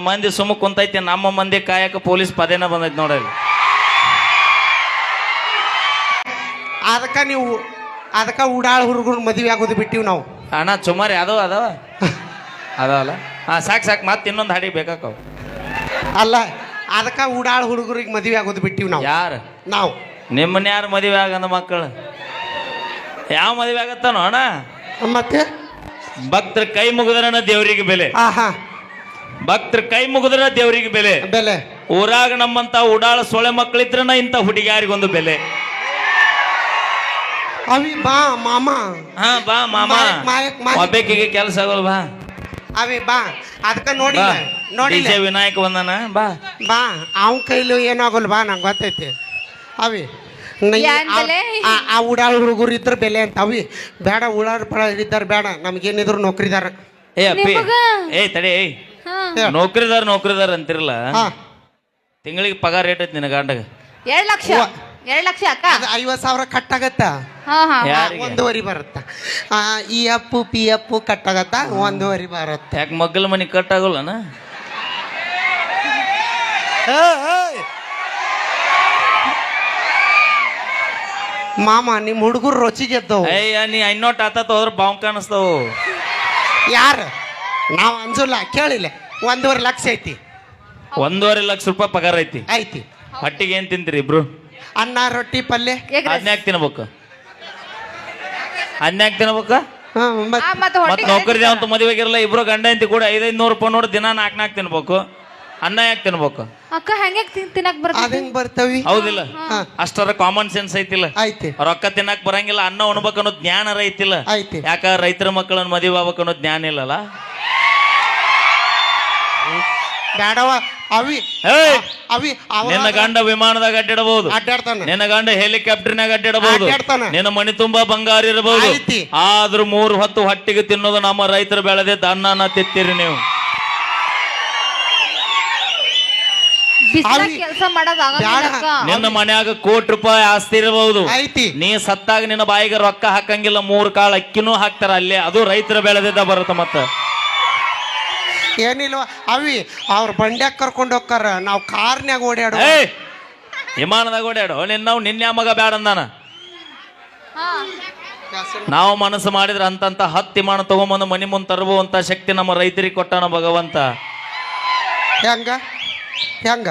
ಮಂದಿ ಸುಮ್ಮ ಕುಂತೈತಿ, ನಮ್ಮ ಮಂದಿ ಕಾಯಕ ಪೊಲೀಸ್ ಪದೇನ ಬಂದೈತಿ ನೋಡ್ರಿ. ಅದಕ್ಕ ಉಡಾಳ ಹುಡುಗರು ಮದುವೆ ಆಗೋದು ಬಿಟ್ಟಿವಿ ನಾವು. ಅಣ್ಣ ಸುಮಾರು ಯಾವ್ದವ ಅದಾವಲ್ಲ. ಸಾಕು ಮತ್ತೆ ಇನ್ನೊಂದು ಹಾಡಿ ಬೇಕಾಕವ್. ಅಲ್ಲ, ಅದಕ್ಕ ಉಡಾಳ ಹುಡುಗರಿಗೆ ಮದುವೆ ಆಗೋದು ಬಿಟ್ಟಿವಿ ನಾವು. ಯಾರು? ನಾವು. ನಿಮ್ಮನ್ನ ಯಾರು ಮದುವೆ ಆಗಂದ ಮಕ್ಕಳು? ಯಾವ ಮದುವೆ ಆಗತ್ತಾನೋ ಅಣ್ಣ? ಮತ್ತೆ ಭಕ್ತರ ಕೈ ಮುಗಿದ್ರನ ದೇವ್ರಿಗೆ ಬೆಲೆ. ಭಕ್ತರ ಕೈ ಮುಗಿದ್ರ ದೇವ್ರಿಗೆ ಬೆಲೆ. ಬೆಲೆ ಊರಾಗ ನಮ್ಮಂತ ಉಡಾಳ ಸೊಳೆ ಮಕ್ಕಳಿದ್ರನ ಇಂಥ ಹುಡುಗಿಯಾರಿಗೊಂದು ಬೆಲೆ. ಅವಿ ಬಾ ಮಾಮ. ಬಾ ಮಾಮ. ಒಬ್ಬೇಕಿಗೆ ಕೆಲಸ ಆಗೋಲ್ ಬಾ. ಅವಿ ಬಾ. ಅದಕ್ಕ ನೋಡಿ ವಿನಾಯಕ ಬಂದನ ಬಾ. ಬಾ ಅವನ ಕೈಲಿ ಏನಾಗೋಲ್ ಬಾ, ನಂಗೆ ಗೊತ್ತೈತಿ. ಅವಿ ಆ ಉಡಾಳ ಹುಡುಗರು ಇದ್ರ ಬೆಲೆ ಅಂತ. ಅವಿ ಬೇಡ, ಉಡಾಳ ಪಳ ಇದ್ದಾರ ಬೇಡ, ನಮ್ಗೇನಿದ್ರು ನೌಕರಿದಾರ. ಅಪ್ಪಿ ತಡಿ. ನೌಕರಿದಾರ ಅಂತಿರಲ್ಲ, ತಿಂಗಳಿಗೆ ಪಗಾರ ರೇಟ್ ಐತಿ ನಿನ್ನ ಗಂಡಗ? 2 ಲಕ್ಷ ಅಕ್ಕ. 50,000 ಕಟ್ಟಾಗತ್ತ. 1.5 ಬರುತ್ತ. ಈ ಅಪ್ಪು ಪಿ ಅಪ್ಪು ಕಟ್ಟಾಗತ್ತ, 1.5 ಬರುತ್ತೆ. ಯಾಕೆ ಮಗ್ಗಲ ಮನೆ ಕಟ್ಟಾಗಲ್ಲನ? ಮಾಮ ನಿಮ್ಮ ಹುಡುಗರು ರುಚಿಗೆದ್ದವು. ನೀ ಐನೋಟ್ ಆತ ಹೋದ್ರ ಬಾವು ಕಾಣಿಸ್ತಾವು. ಯಾರು? ನಾವು ಅಂಜಲ್ಲ, ಕೇಳಿಲ್ಲ. 1.5 ಲಕ್ಷ ಐತಿ. 1.5 ಲಕ್ಷ ರೂಪಾಯಿ ಪಗಾರ ಐತಿ. ಹೊಟ್ಟಿಗೆ ಏನ್ ತಿಂತೀರಿ ಇಬ್ರು? ಅನ್ನ ರೊಟ್ಟಿ ಪಲ್ಯ. ಅದ್ನ್ಯಾಕ್ ತಿನ್ಬೇಕು? ಮತ್ ನೌಕರಿ ಅಂತ ಮದುವೆಗಿರಲ್ಲ, ಇಬ್ರು ಗಂಡ ಹೆಂಡತಿ ಕೂಡ 500 ರೂಪಾಯಿ ನೋಡಿ ದಿನ 4 ತಿನ್ಬೇಕು. ಅನ್ನ ಯಾಕೆ ತಿನ್ಬೇಕು? ಅಕ್ಕ ಹೆಂಗೆ ತಿನ್ನಕ್ ಬರ್ತವಿ? ಹೌದಿಲ್ಲ? ಅಷ್ಟರ ಕಾಮನ್ ಸೆನ್ಸ್ ಐತಿಲ್ಲ? ಐತಿ. ರೊಕ್ಕ ತಿನ್ನಕ್ ಬರಂಗಿಲ್ಲ, ಅನ್ನ ಉಣ್ಬೇಕು ಅನ್ನೋ ಜ್ಞಾನ ಐತಿಲ್ಲ? ಐತಿ. ಯಾಕ ರೈತರ ಮಕ್ಕಳನ್ನ ಮದುವೆ ಆಗ್ಬೇಕು ಅನ್ನೋ ಜ್ಞಾನ ಇಲ್ಲಲ್ಲ? ಬೇಡವ ಅವಿ. ನಿನ್ನ ಗಂಡ ವಿಮಾನದಾಗ ಅಡ್ಡಾಡಬಹುದು, ನಿನ್ನ ಗಂಡ ಹೆಲಿಕಾಪ್ಟರ್ನಾಗ ಅಡ್ಡಾಡಬಹುದು, ನಿನ್ನ ಮನೆ ತುಂಬಾ ಬಂಗಾರ ಇರಬಹುದು. ಆದ್ರೂ 3 ಹೊತ್ತು ಹೊಟ್ಟಿಗೆ ತಿನ್ನೋದು ನಮ್ಮ ರೈತರು ಬೆಳೆದಿದ್ದ ಅನ್ನನ ತಿತ್ತೀರಿ ನೀವು. ಕೆಲಸ ನಿನ್ನ ಮನ್ಯಾಗ ಕೋಟಿ ರೂಪಾಯಿ ಆಸ್ತಿ ಇರಬಹುದು, ನೀ ಸತ್ತಾಗ ನಿನ್ನ ಬಾಯಿಗೆ ರೊಕ್ಕ ಹಾಕಂಗಿಲ್ಲ, 3 ಕಾಳು ಅಕ್ಕಿನೂ ಹಾಕ್ತಾರ ಅಲ್ಲೇ. ಅದು ರೈತರ ಬೆಳೆದಿದ್ದ ಬರುತ್ತ. ಮತ್ತ ಏನಿಲ್ವ ಅವಿ, ಅವ್ರ ಬಂಡ್ಯಾಗ ಕರ್ಕೊಂಡು ಹೋಗ್ತಾರ, ನಾವು ಕಾರ್ನ್ಯಾಗ ಓಡಾಡೋ. ವಿಮಾನದಾಗ ಓಡಾಡೋ. ನಿನ್ನ ಮಗ ಬ್ಯಾಡ ಅಂದಾನ. ನಾವು ಮನಸ್ಸು ಮಾಡಿದ್ರೆ ಅಂತಂತ 10 ವಿಮಾನ ತಗೊಂಬಂದು ಮನಿ ಮುಂದೆ ತರುವಂತ ಶಕ್ತಿ ನಮ್ಮ ರೈತರಿಗೆ ಕೊಟ್ಟಾನ ಭಗವಂತ. ಹೆಂಗ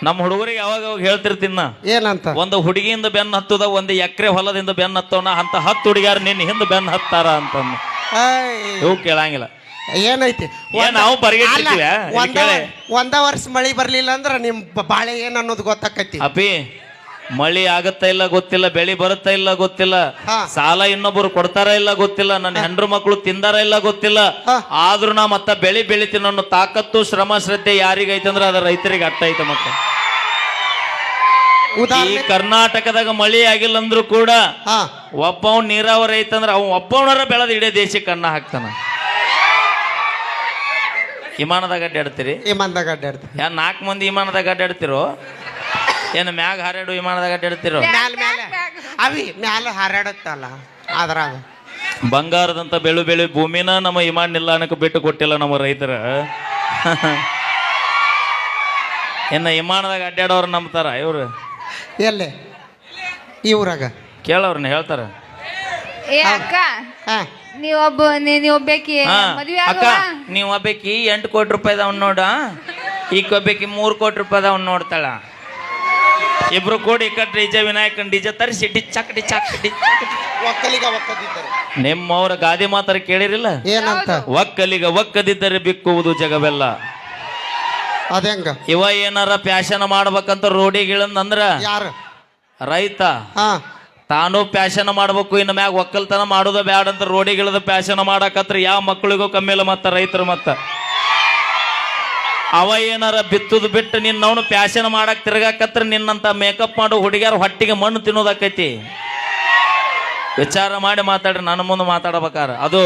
ನಮ್ಮ ಹುಡುಗರಿಗೆ ಯಾವಾಗ ಹೇಳ್ತಿರ್ತೀನ ಏನಂತ? ಒಂದು ಹುಡುಗಿಯಿಂದ ಬೆನ್ನ ಹತ್ತದ, 1 ಎಕರೆ ಹೊಲದಿಂದ ಬೆನ್ನ ಹತ್ತವನ ಅಂತ 10 ಹುಡುಗಿಯಾರು ನಿನ್ನ ಹಿಂದೆ ಬೆನ್ನ ಹತ್ತಾರ ಅಂತ ಇವು ಕೇಳಂಗಿಲ್ಲ. ಏನೈತಿ? ನಾವು ಬರಗಿರ್ತೀವಿ. 1 ವರ್ಷ ಮಳಿ ಬರ್ಲಿಲ್ಲ ಅಂದ್ರ ನಿಮ್ ಬಾಳೆ ಏನ್ ಅನ್ನೋದು ಗೊತ್ತಾಕೈತಿ. ಅಪಿ ಮಳಿ ಆಗತ್ತಾ ಇಲ್ಲ ಗೊತ್ತಿಲ್ಲ, ಬೆಳಿ ಬರುತ್ತಾ ಇಲ್ಲ ಗೊತ್ತಿಲ್ಲ, ಸಾಲ ಇನ್ನೊಬ್ಬರು ಕೊಡ್ತಾರ ಇಲ್ಲ ಗೊತ್ತಿಲ್ಲ, ನನ್ನ ಹೆಂಡ್ರು ಮಕ್ಕಳು ತಿಂದಾರ ಇಲ್ಲ ಗೊತ್ತಿಲ್ಲ. ಆದ್ರೂ ನಾ ಮತ್ತ ಬೆಳಿ ಬೆಳಿತೀನಿ ಅನ್ನೋ ತಾಕತ್ತು ಶ್ರಮ ಶ್ರದ್ಧೆ ಯಾರಿಗೈತೆ ಅಂದ್ರೆ ಅದ ರೈತರಿಗೆ ಅಟ್ಟ ಐತೆ. ಮತ್ತೆ ಈ ಕರ್ನಾಟಕದಾಗ ಮಳಿ ಆಗಿಲ್ಲ ಅಂದ್ರು ಕೂಡ ಒಬ್ಬವ್ ನೀರಾವರಿ ಐತಂದ್ರ ಅವ್ ಒಬ್ಬವನರ ಬೆಳೆದ ಇಡೀ ದೇಶಕ್ಕೆ ಅನ್ನ ಹಾಕ್ತಾನ. ವಿಮಾನದಾಗ ಅಡ್ಡಾಡ್ತೀರಿ? 4 ಮಂದಿ ವಿಮಾನದಾಗ ಅಡ್ಡಾಡ್ತಿರೋ ಏನು ಮ್ಯಾಗ ಹಾರಾಡು ವಿಮಾನದಾಗ ಅಡ್ಡಾಡ್ತಿರೋ? ಅವಿ ಮ್ಯಾಲ ಹಾರಾಡುತ್ತಲ್ಲ ಅದ್ರಾಗ. ಬಂಗಾರದಂತ ಬೆಳು ಭೂಮಿನ ನಮ್ಮ ವಿಮಾನ ನಿಲ್ದಾಣಕ್ಕೆ ಬಿಟ್ಟು ಕೊಟ್ಟಿಲ್ಲ ನಮ್ಮ ರೈತರ. ಇನ್ನು ವಿಮಾನದಾಗ ಅಡ್ಡಾಡೋರು ನಂಬ್ತಾರ ಇವ್ರು? ಎಲ್ಲೇ ಇವ್ರಾಗ ಕೇಳೋರ್ನ ಹೇಳ್ತಾರ. ನೀವೊಬ್ಬಾಕಿ ಅಕ್ಕ, ನೀವು ಒಬ್ಬಾಕಿ 8 ಕೋಟಿ ರೂಪಾಯಿದವ್ ನೋಡ, ಈಗ ಒಬ್ಬಾಕಿ 3 ಕೋಟಿ ರೂಪಾಯಿದವ್ ನೋಡ್ತಾಳ. ಇಬ್ರು ಕೂಡಿ ಡಿಜೆ ವಿನಾಯಕನ್ ಡಿಜೆ ತರಿಸಿ ಡಿಚ್ಚಾಕ್ ನಿಮ್ಮವ್ರ ಗಾದಿ ಮಾತಾರ ಕೇಳಿರಿಲ್ಲ? ಏನಂತ? ಒಕ್ಕದಿದ್ದರೆ ಬಿಕ್ಕುವುದು ಜಗವೆಲ್ಲ. ಅದೇಂಗ ಇವ ಏನಾರ ಪ್ಯಾಶನ್ ಮಾಡ್ಬೇಕಂತ ರೋಡಿಗಿಳಂದ್ರ ಯಾರು? ರೈತ ತಾನು ಪ್ಯಾಶನ್ ಮಾಡ್ಬೇಕು. ಇನ್ನು ಮ್ಯಾಗ ಒಕ್ಕಲ್ತನ ಮಾಡೋದು ಬ್ಯಾಡ ಅಂತ ರೋಡಿಗಿಳದ ಪ್ಯಾಶನ್ ಮಾಡಕತ್ರ ಯಾವ ಮಕ್ಕಳಿಗೂ ಕಮ್ಮಿ ಇಲ್ಲ. ಮತ್ತ ರೈತರು ಮತ್ತ ಅವ ಏನಾರ ಬಿತ್ತುದು ಬಿಟ್ಟು ನಿನ್ನವನು ಪ್ಯಾಶನ್ ಮಾಡಕ್ ತಿರ್ಗಾಕತ್ರ ನಿನ್ನಂತ ಮೇಕಪ್ ಮಾಡೋ ಹುಡುಗಿಯಾರ ಹೊಟ್ಟಿಗೆ ಮಣ್ಣು ತಿನ್ನೋದಾಕೈತಿ. ವಿಚಾರ ಮಾಡಿ ಮಾತಾಡ್ರಿ. ನನ್ನ ಮುಂದೆ ಮಾತಾಡ್ಬೇಕಾರ ಅದು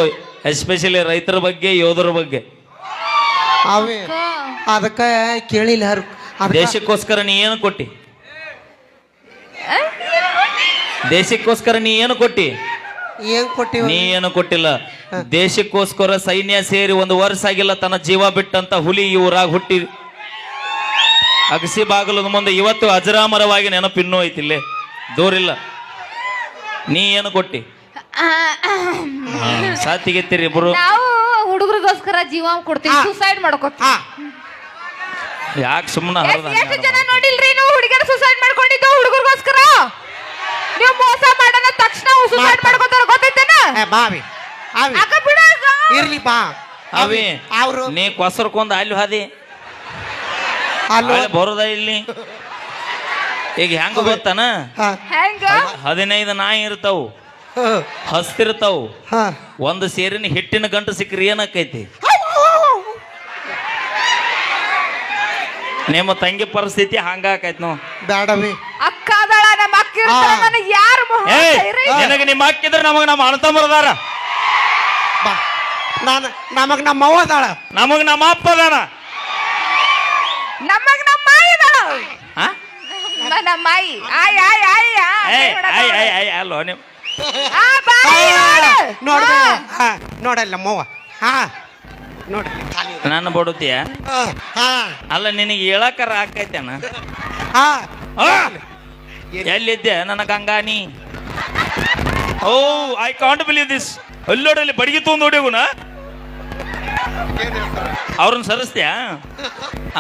ಎಸ್ಪೆಷಲಿ ರೈತರ ಬಗ್ಗೆ, ಯೋಧರ ಬಗ್ಗೆ. ಅದಕ್ಕ ಕೇಳಿಲ್ಲ. ದೇಶಕ್ಕೋಸ್ಕರ ನೀ ಏನು ಕೊಟ್ಟಿ? ದೇಶಕ್ಕೋಸ್ಕರ ನೀ ಏನು ಕೊಟ್ಟಿ? ಏನ್ ಕೊಟ್ಟಿವಿ ನೀ ಏನು ಕೊಟ್ಟಿಲ್ಲ. ದೇಶಕ್ಕೋಸ್ಕರ ಸೈನ್ಯ ಸೇರಿ 1 ವರ್ಷ ಆಗಿಲ್ಲ ತನ್ನ ಜೀವ ಬಿಟ್ಟಂತ ಹುಲಿ ಈ ಊರಾಗ ಹುಟ್ಟಿ ಅಗಸಿ ಬಾಗಲದ ಮುಂದೆ ಇವತ್ತು ಅಜರಾಮರವಾಗಿ ನೆನಪಿನ್ನೂ ಐತಿಲ್ಲೇ ದೂರಿಲ್ಲ. ನೀ ಏನು ಕೊಟ್ಟಿ? ಸಾತಿಗೆತ್ತೀರಿ ಇಬ್ರು. ನಾವು ಹುಡುಗರಿಗೋಸ್ಕರ ಜೀವ ಕೊಡ್ತೀವಿ, ಸುಸೈಡ್ ಮಾಡ್ಕೊತೀವಿ. ಹಾ ಯಾಕೆ ಸುಮ್ಮನೆ ಎಷ್ಟು ಜನ ನೋಡಿಲ್ರಿ ನೀವು ಹುಡುಗರು ಸುಸೈಡ್ ಮಾಡ್ಕೊಂಡಿದ್ದು ಹುಡುಗರಿಗೋಸ್ಕರ? ನೀವು ಮೋಸ ಮಾಡೋಣ ತಕ್ಷಣ ಸುಸೈಡ್ ಮಾಡ್ಕೊತಾರ ಗೊತ್ತೈತೇನ? ಬಾವಿ ಅವಿ ಅಕ್ಕ ಬಿಡಾಗ ಇರ್ಲಿ ಬಾ ಅವಿ ಅವರು ನೀ ಕೊಸರ್ಕೊಂಡ್ ಅಲ್ಲಿ ಹಾದಿ ಅಲ್ಲೋ ಬರೋದ ಇಲ್ಲಿ. ಈಗ ಹೆಂಗ ಗೊತ್ತಾನ, ಹೆಂಗ 15 ನಾಯಿ ಇರ್ತಾವು, ಹಸ್ತಿರ್ತಾವು. ಒಂದು ಸೇರಿನ ಹಿಟ್ಟಿನ ಗಂಟು ಸಿಕ್ಕ್ರಿ ಏನಾಕೈತಿ? ನಿಮ್ಮ ತಂಗಿ ಪರಿಸ್ಥಿತಿ ಹಂಗಾಕೈತಿ ನಾವು. ಬ್ಯಾಡವಿ ಅಕ್ಕ ಅದಾಳ, ನಮ್ಮ ಅಕ್ಕ ಇರ್ತಾಳ, ನನಗೆ ಯಾರು ನಿನಗೆ ನಿಮ್ಮ ಅಕ್ಕಿದ್ರೆ ನಮಗ ನಮ್ಮ ಅಣ್ಣ ತಮ್ಮರದಾರ, ಬಾ ನಾನು ನಮಗ್ ನಮ್ಮ ಅವ್ವ ಅದಾಳ, ನಮಗ್ ನಮ್ಮ ಅಪ್ಪ ಅದಾನ. ನಮ್ಮಗ್ ನಮ್ಮ ಮಾಯಿ ಅದಾಳ. ನಮ್ಮ ಮಾಯಿ ಆಯ್ ಆಯ್ ಆಯ್ ಅಲ್ಲೋ ನೀವು ನೋಡ್ಬೇ ನೋಡಲ್ಲ ನಮ್ಮವ್ವ. ಹಾ ನೋಡಿ ನನ್ನ ಬಡುತ್ತೀಯ ಹಾ ಅಲ್ಲ, ನಿನಗೆ ಹೇಳಕರ ಆಕೈತೇನ? ಹಾ ಎಲ್ಲಿದ್ದೆ ನನ್ನ ಗಂಗಾನಿ? ಓ ಐ ಕಾಂಟ್ ಬಿಲೀವ್ ದಿಸ್. ಅಲ್ಲೋಡಲ್ಲಿ ಬಡಿಗೆ ತೊಗೊಂಡು ಹೊಡೆಗುನ ಅವ್ರನ್ನ ಸರಿಸ್ತೀಯ?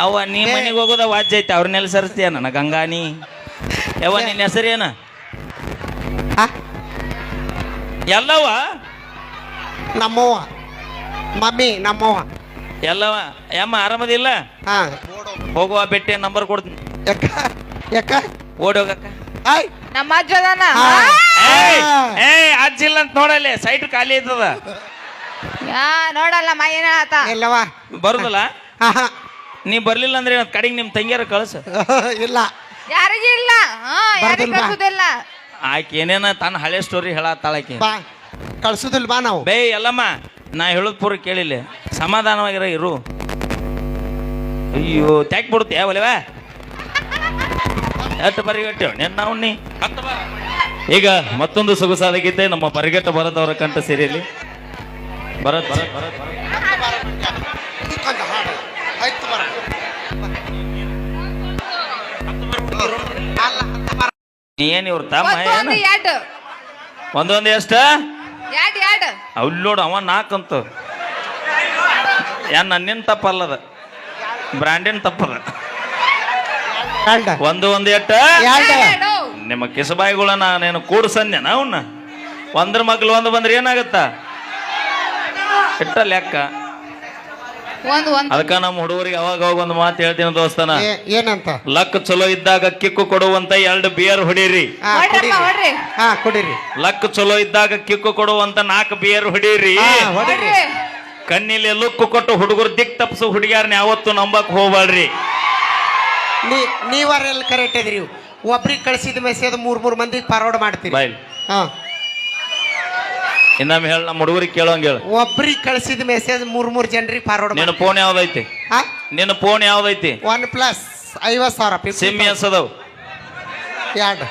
ಅವ ನೀ ಮನೆಗೆ ಹೋಗೋದ ವಾಜ್ಯ ಐತೆ, ಅವ್ರನ್ನೆಲ್ಲ ಸರಿಸ್ತೀಯ ನನ್ನ ಗಂಗಾನಿ? ಯಾವ ನಿನ್ನ ಹೆಸರೇನ? ಎಲ್ಲವ ನಮ್ಮವ್ವ ಮಮ್ಮಿ ನಮ್ಮವ್ವ ಎಲ್ಲವ. ಯಮ್ಮ ಆರಾಮದಿಲ್ಲ? ಹಾ ಹೋಗುವ ಬೆಟ್ಟೆ ನಂಬರ್ ಕೊಡ್ತೀನಿ, ಯಾಕ ಯಾಕ ಓಡಿ ಹೋಗಕ್ಕ. ಆಯ್ ನಮ್ಮ ಅಜ್ಜ ಅದಾನ. ಅಜ್ಜಿಲ್ಲ ಅಂತ ನೋಡಲ್ಲಿ, ಸೈಟ್ ಖಾಲಿ ಐತದ. ನೋಡಲ್ಲ ಮಾಯಿನ ಆತ ಎಲ್ಲವ ಬರುದಲ್ಲ? ಹಾ ನೀ ಬರ್ಲಿಲ್ಲ ಅಂದ್ರೆ ಕಡೆಗೆ ನಿಮ್ ತಂಗಿಯರ ಕಳ್ಸ. ಇಲ್ಲ ಯಾರಿಗೂ ಇಲ್ಲ, ಯಾರಿಗೂ ಕಳ್ಸುದಿಲ್ಲ. ಆಕೆ ಏನೇನ ತನ್ನ ಹಳೆ ಸ್ಟೋರಿ ಹೇಳತ್ತಾಳಾಕಿ. ಬಾ ಕಳ್ಸುದಿಲ್ಲ ಬಾ ನಾವು. ಬೇ ಎಲ್ಲಮ್ಮ, ನಾ ಹೇಳೋದ್ ಪೂರ ಕೇಳಿಲ್ಲ, ಸಮಾಧಾನವಾಗಿರ ಇರು. ಅಯ್ಯೋ ತ್ಯಾಕ್ ಬಿಡುತ್ತೆ ಒಲೆವ ಎಷ್ಟು ಪರಿಗಟ್ಟೆ ನಾವು ನೀ. ಈಗ ಮತ್ತೊಂದು ಸೊಗಸಾದ ಗೀತೆ ನಮ್ಮ ಪರಿಗಟ್ಟ ಭರತ್ ಅವರ ಕಂಠ ಸೇರಿಯಲ್ಲಿ. ಭರತ್ ಭರತ್ ಭರತ್ ಏನ್ ಇವ್ರ ತಮ್ಮ ಒಂದು ಎರಡು ಒಂದೊಂದು ಎಷ್ಟ ಎರಡು ಅವ್ಲೋಡು ಅವ 4 ಅಂತ. ಏನ್ ನನ್ನಿನ ತಪ್ಪಲ್ಲದ, ಬ್ರ್ಯಾಂಡಿನ ತಪ್ಪದ. ಒಂದು ಎಟ್ಟ ನಿಮ್ಮ ಕಿಸಬಾಯಿಗಳ ನಾನೇನು ಕೂಡ್ಸನ್ಯನ ಅವನ್ನ. ಒಂದ್ರ ಮಗ್ಲು ಒಂದು ಬಂದ್ರೆ ಏನಾಗತ್ತ? ಇಟ್ಟ ಲೆಕ್ಕ. ಅದಕ್ಕ ನಮ್ಮ ಹುಡುಗರಿಗೆ ಅವಾಗ ಒಂದು ಮಾತು ಹೇಳ್ತೀನಿ ದೋಸ್ತನ, ಏನಂತ? ಲಕ್ ಚಲೋ ಇದ್ದಾಗ ಕಿಕ್ಕು ಕೊಡುವಂತ 2 ಬಿಯರ್ ಹೊಡೀರಿ. ಕುಡೀರಿ. ಲಕ್ ಚಲೋ ಇದ್ದಾಗ ಕಿಕ್ಕು ಕೊಡುವಂತ 4 ಬಿಯರ್ ಹೊಡೀರಿ. ಕಣ್ಣಿಲೆ ಲುಕ್ಕು ಕೊಟ್ಟು ಹುಡುಗರು ದಿಕ್ ತಪ್ಸು ಹುಡುಗಿಯಾರನ್ನ ಯಾವತ್ತು ನಂಬಕ್ ಹೋಗ್ಬೇಡ್ರಿ. ನೀವರೆಲ್ಲ ಕರೆಕ್ಟ್ ಇದ್ರಿ. ಒಬ್ರಿಗೆ ಕಳಿಸಿದ ಮೆಸೇಜ್ 3 ಮಂದಿಗೆ ಫಾರ್ವರ್ಡ್ ಮಾಡ್ತೀರಿ. ಬಾಯ್ ಇನ್ನೊಮ್ಮೆ ಹೇಳ, ನಮ್ಮ ಹುಡುಗರಿಗೆ ಕೇಳೋಂಗ ಹೇಳ. ಒಬ್ರಿಗೆ ಕಳಿಸಿದ ಮೆಸೇಜ್ 3 ಜನರಿಗೆ ಫಾರ್ವರ್ಡ್. ನಿನ್ನ ಫೋನ್ ಯಾವ್ದೈತಿ? ನಿನ್ನ ಫೋನ್ ಯಾವ್ದೈತಿ? OnePlus 50,000 ಸಿಮ್ ಎಸ್ ಅದಾವ? 2.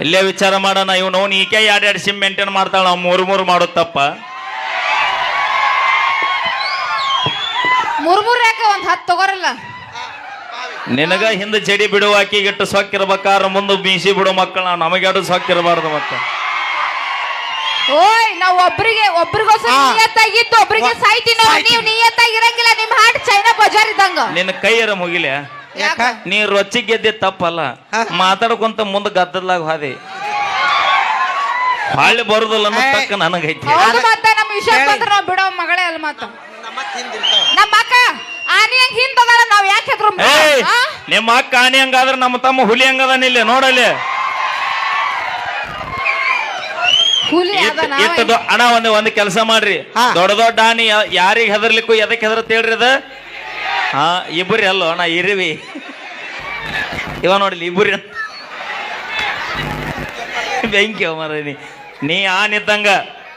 ಇಲ್ಲೇ ವಿಚಾರ ಮಾಡೋಣ. ಇವ್ ನೋನ್ ಈಕೆ 2 ಸಿಮ್ ಮೇಂಟೈನ್ ಮಾಡ್ತಾಳ, ನಾವು 3 ಮಾಡೋದ್ ತಪ್ಪ? 3 ಯಾಕೆ? 10 ತಗೋರಲ್ಲ. ನಿನಗ ಹಿಂದೆ ಜಡಿ ಬಿಡುವ ಆಕಿಗಿಟ್ಟು ಸೊಕ್ಕಿರ್ಬೇಕಾರ, ಮುಂದೆ ಬೀಸಿ ಬಿಡೋ ಮಕ್ಕಳು ನಾವು, ನಮಗೆರಡು ಸೊಕ್ಕಿರಬಾರ್ದು. ಮತ್ತೆ ಓಯ್ ನಾವು ಒಬ್ರಿಗೋಸ್ಕರ ನಿಯತ್ತಾಗಿದ್ದು ಒಬ್ರಿಗೆ ಸಾಯ್ತೀನೋ. ನೀವು ನಿಯತ್ತಾಗಿರಂಗಿಲ್ಲ, ನಿಮ್ ಹಾಟ್ ಚೈನಾ ಬಜಾರ್ ಇದ್ದಂಗ. ನಿನ್ನ ಕೈಯರ ಮುಗಿಲ. ನೀ ರೊಚ್ಚಿ ಗೆದ್ದೆ ತಪ್ಪಲ್ಲ, ಮಾತಾಡ್ಕೊಂತ ಮುಂದೆ ಗದ್ದಲಾಗ ಹಾದಿ ಹಾಳಿ ಬರುದಿಲ್ಲ ಅನ್ನೋ ತಕ್ಕ ನನಗೈತಿ. ಮತ್ತೆ ನಮ್ಮ ವಿಷಯ ಬಂದ್ರೆ ನಾವು ಬಿಡೋ ಮಗಳೇ ಅಲ್ಲ. ಮಾತ ನಮ್ಮ ಅಕ್ಕ ಆನಿ ಹಂಗ ಹಿಂದದಾಳ, ನಾವ್ ಯಾಕೆ ಹೆದ್ರು? ನಿಮ್ಮ ಅಕ್ಕ ಆನಿ ಹಂಗಾದ್ರೆ ನಮ್ಮ ತಮ್ಮ ಹುಲಿ ಹಂಗದಾನಿಲ್ಲ ನೋಡಲ್ಲಿ. ಅಣ್ಣ ಒಂದು ಕೆಲಸ ಮಾಡ್ರಿ, ದೊಡ್ಡ ದೊಡ್ಡ ಆನಿ ಯಾರಿಗ ಹೆದರ್ಲಿಕ್ಕೂ ಎದಕ್ ಹೆದರ್ತ ಹೇಳ್ರಿ ಅದ? ಇಬ್ಬರಿ ಅಲ್ಲೋ ಅಣ್ಣ, ಇರಿವಿ ಇವ ನೋಡ್ಲಿ ಇಬ್ಬರಿ ಬೆಂಕಿ ಮರ. ನೀ ಆನಿದ್ದಂಗ,